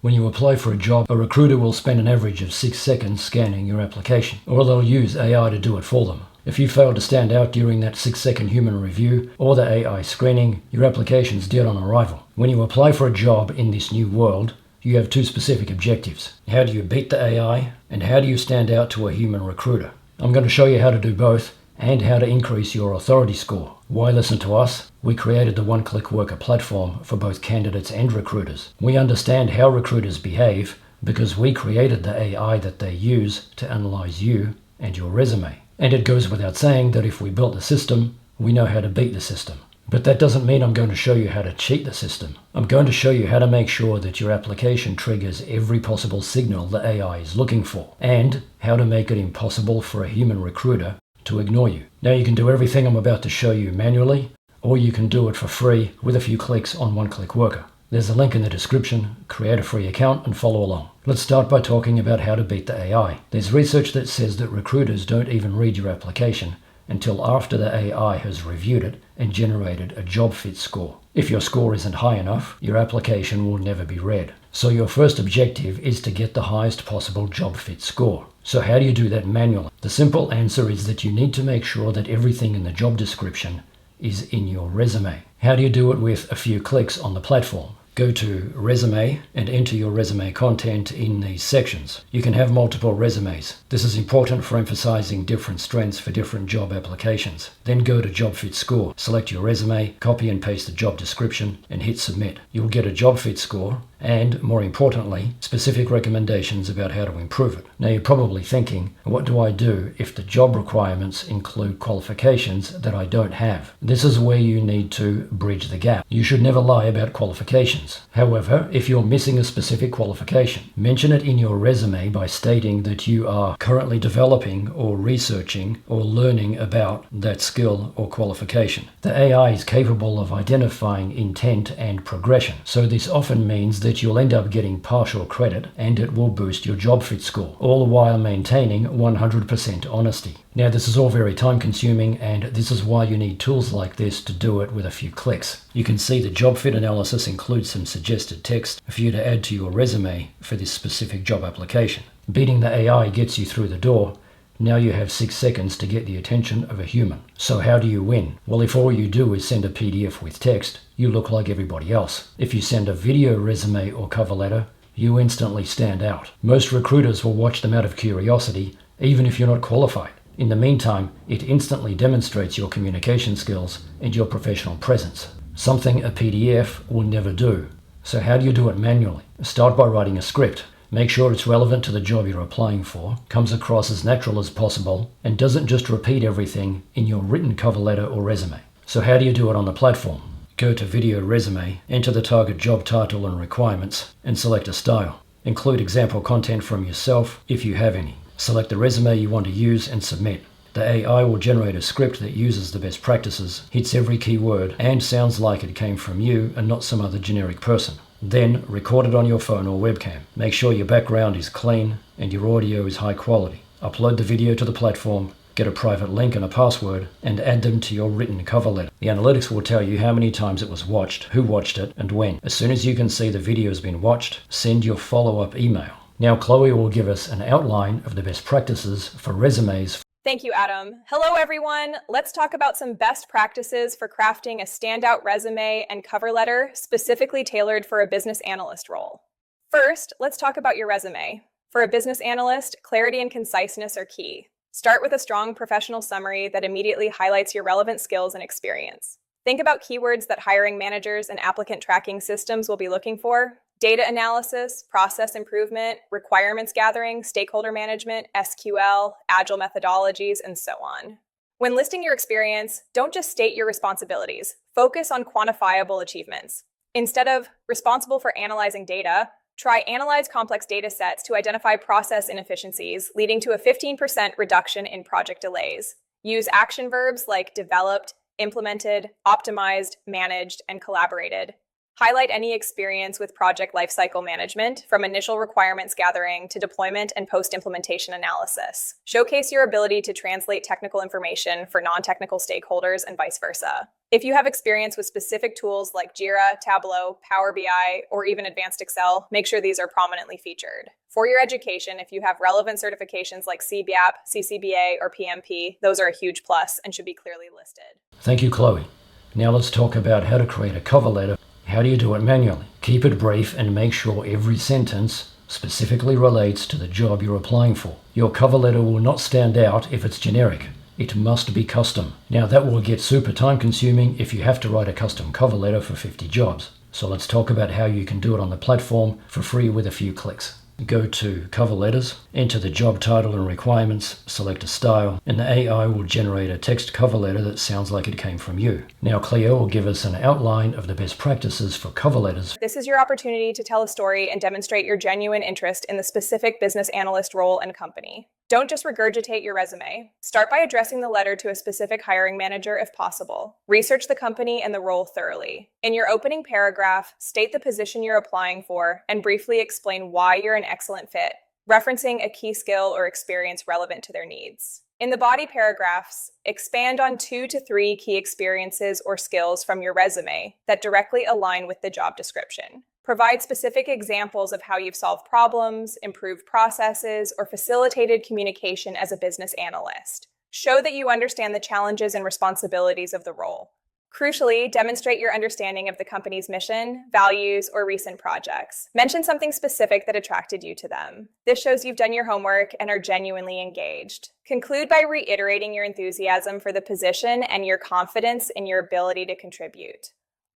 When you apply for a job, a recruiter will spend an average of 6 seconds scanning your application, or they'll use AI to do it for them. If you fail to stand out during that 6-second human review or the AI screening, your application's dead on arrival. When you apply for a job in this new world, you have two specific objectives. How do you beat the AI, and how do you stand out to a human recruiter? I'm going to show you how to do both and how to increase your authority score. Why listen to us? We created the one-click worker platform for both candidates and recruiters. We understand how recruiters behave because we created the AI that they use to analyze you and your resume. And it goes without saying that if we built the system, we know how to beat the system. But that doesn't mean I'm going to show you how to cheat the system. I'm going to show you how to make sure that your application triggers every possible signal the AI is looking for, and how to make it impossible for a human recruiter to ignore you. Now you can do everything I'm about to show you manually, or you can do it for free with a few clicks on One-Click Worker. There's a link in the description. Create a free account and follow along. Let's start by talking about how to beat the AI. There's research that says that recruiters don't even read your application until after the AI has reviewed it and generated a job fit score. If your score isn't high enough, your application will never be read. So your first objective is to get the highest possible job fit score. So how do you do that manually? The simple answer is that you need to make sure that everything in the job description is in your resume. How do you do it with a few clicks on the platform? Go to Resume and enter your resume content in these sections. You can have multiple resumes. This is important for emphasizing different strengths for different job applications. Then go to Job Fit Score. Select your resume, copy and paste the job description, and hit Submit. You'll get a job fit score and, more importantly, specific recommendations about how to improve it. Now you're probably thinking, what do I do if the job requirements include qualifications that I don't have? This is where you need to bridge the gap. You should never lie about qualifications. However, if you're missing a specific qualification, mention it in your resume by stating that you are currently developing or researching or learning about that skill or qualification. The AI is capable of identifying intent and progression, so this often means that you'll end up getting partial credit and it will boost your job fit score, all while maintaining 100% honesty. Now this is all very time consuming, and this is why you need tools like this to do it with a few clicks. You can see the job fit analysis includes some suggested text for you to add to your resume for this specific job application. Beating the AI gets you through the door. Now you have 6 seconds to get the attention of a human. So how do you win? Well, if all you do is send a PDF with text, you look like everybody else. If you send a video resume or cover letter, you instantly stand out. Most recruiters will watch them out of curiosity, even if you're not qualified. In the meantime, it instantly demonstrates your communication skills and your professional presence, something a PDF will never do. So how do you do it manually? Start by writing a script. Make sure it's relevant to the job you're applying for, comes across as natural as possible, and doesn't just repeat everything in your written cover letter or resume. So how do you do it on the platform? Go to Video Resume, enter the target job title and requirements, and select a style. Include example content from yourself if you have any. Select the resume you want to use and submit. The AI will generate a script that uses the best practices, hits every keyword, and sounds like it came from you and not some other generic person. Then record it on your phone or webcam. Make sure your background is clean and your audio is high quality. Upload the video to the platform, get a private link and a password, and add them to your written cover letter. The analytics will tell you how many times it was watched, who watched it, and when. As soon as you can see the video has been watched, send your follow-up email. Now Chloe will give us an outline of the best practices for resumes. Thank you, Adam. Hello, everyone. Let's talk about some best practices for crafting a standout resume and cover letter specifically tailored for a business analyst role. First, let's talk about your resume. For a business analyst, clarity and conciseness are key. Start with a strong professional summary that immediately highlights your relevant skills and experience. Think about keywords that hiring managers and applicant tracking systems will be looking for: data analysis, process improvement, requirements gathering, stakeholder management, SQL, agile methodologies, and so on. When listing your experience, don't just state your responsibilities. Focus on quantifiable achievements. Instead of responsible for analyzing data, try analyze complex data sets to identify process inefficiencies, leading to a 15% reduction in project delays. Use action verbs like developed, implemented, optimized, managed, and collaborated. Highlight any experience with project lifecycle management, from initial requirements gathering to deployment and post-implementation analysis. Showcase your ability to translate technical information for non-technical stakeholders and vice versa. If you have experience with specific tools like Jira, Tableau, Power BI, or even advanced Excel, make sure these are prominently featured. For your education, if you have relevant certifications like CBAP, CCBA, or PMP, those are a huge plus and should be clearly listed. Thank you, Chloe. Now let's talk about how to create a cover letter. How do you do it manually? Keep it brief and make sure every sentence specifically relates to the job you're applying for. Your cover letter will not stand out if it's generic. It must be custom. Now that will get super time consuming if you have to write a custom cover letter for 50 jobs. So let's talk about how you can do it on the platform for free with a few clicks. Go to Cover Letters, enter the job title and requirements, select a style, and the AI will generate a text cover letter that sounds like it came from you. Now Cleo will give us an outline of the best practices for cover letters. This is your opportunity to tell a story and demonstrate your genuine interest in the specific business analyst role and company. Don't just regurgitate your resume. Start by addressing the letter to a specific hiring manager if possible. Research the company and the role thoroughly. In your opening paragraph, state the position you're applying for and briefly explain why you're an excellent fit, referencing a key skill or experience relevant to their needs. In the body paragraphs, expand on 2 to 3 key experiences or skills from your resume that directly align with the job description. Provide specific examples of how you've solved problems, improved processes, or facilitated communication as a business analyst. Show that you understand the challenges and responsibilities of the role. Crucially, demonstrate your understanding of the company's mission, values, or recent projects. Mention something specific that attracted you to them. This shows you've done your homework and are genuinely engaged. Conclude by reiterating your enthusiasm for the position and your confidence in your ability to contribute.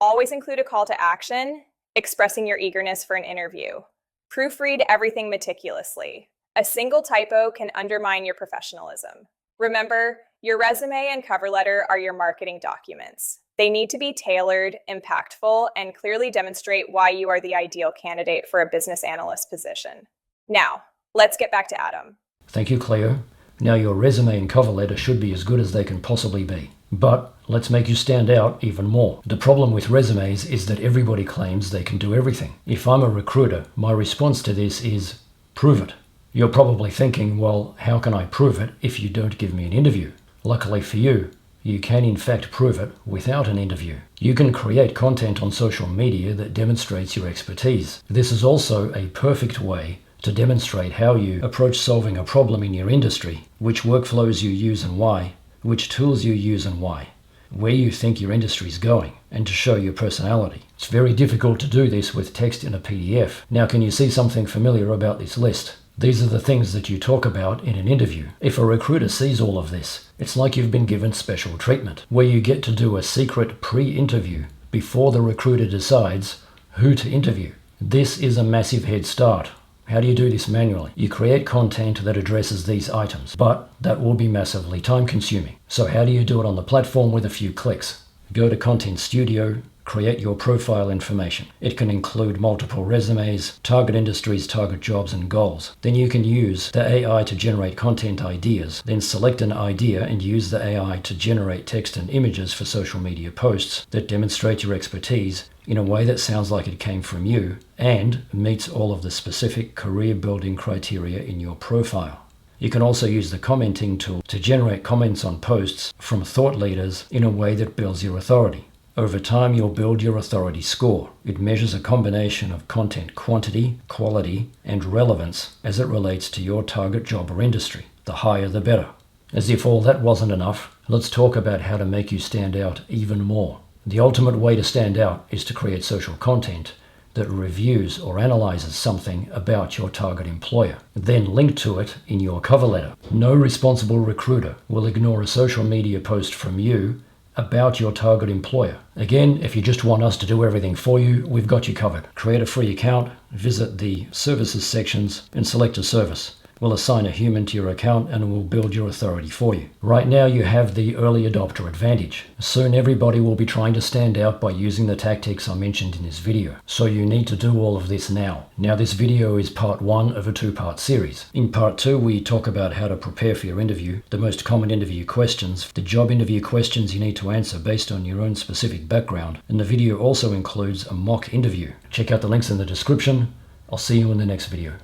Always include a call to action, expressing your eagerness for an interview. Proofread everything meticulously. A single typo can undermine your professionalism. Remember, your resume and cover letter are your marketing documents. They need to be tailored, impactful, and clearly demonstrate why you are the ideal candidate for a business analyst position. Now, let's get back to Adam. Thank you, Cleo. Now your resume and cover letter should be as good as they can possibly be. But let's make you stand out even more. The problem with resumes is that everybody claims they can do everything. If I'm a recruiter, my response to this is, prove it. You're probably thinking, well, how can I prove it if you don't give me an interview? Luckily for you, you can in fact prove it without an interview. You can create content on social media that demonstrates your expertise. This is also a perfect way to demonstrate how you approach solving a problem in your industry, which workflows you use and why, which tools you use and why, where you think your industry is going, and to show your personality. It's very difficult to do this with text in a PDF. Now, can you see something familiar about this list? These are the things that you talk about in an interview. If a recruiter sees all of this, it's like you've been given special treatment, where you get to do a secret pre-interview before the recruiter decides who to interview. This is a massive head start. How do you do this manually? You create content that addresses these items, but that will be massively time consuming. So how do you do it on the platform with a few clicks? Go to Content Studio, create your profile information. It can include multiple resumes, target industries, target jobs, and goals. Then you can use the AI to generate content ideas. Then select an idea and use the AI to generate text and images for social media posts that demonstrate your expertise in a way that sounds like it came from you and meets all of the specific career building criteria in your profile. You can also use the commenting tool to generate comments on posts from thought leaders in a way that builds your authority. Over time, you'll build your authority score. It measures a combination of content quantity, quality, and relevance as it relates to your target job or industry. The higher, the better. As if all that wasn't enough, let's talk about how to make you stand out even more. The ultimate way to stand out is to create social content that reviews or analyzes something about your target employer. Then link to it in your cover letter. No responsible recruiter will ignore a social media post from you about your target employer. Again, if you just want us to do everything for you, we've got you covered. Create a free account, visit the services sections, and select a service. We'll assign a human to your account and we'll build your authority for you. Right now you have the early adopter advantage. Soon everybody will be trying to stand out by using the tactics I mentioned in this video. So you need to do all of this now. Now this video is part 1 of a 2-part series. In part 2 we talk about how to prepare for your interview, the most common interview questions, the job interview questions you need to answer based on your own specific background, and the video also includes a mock interview. Check out the links in the description. I'll see you in the next video.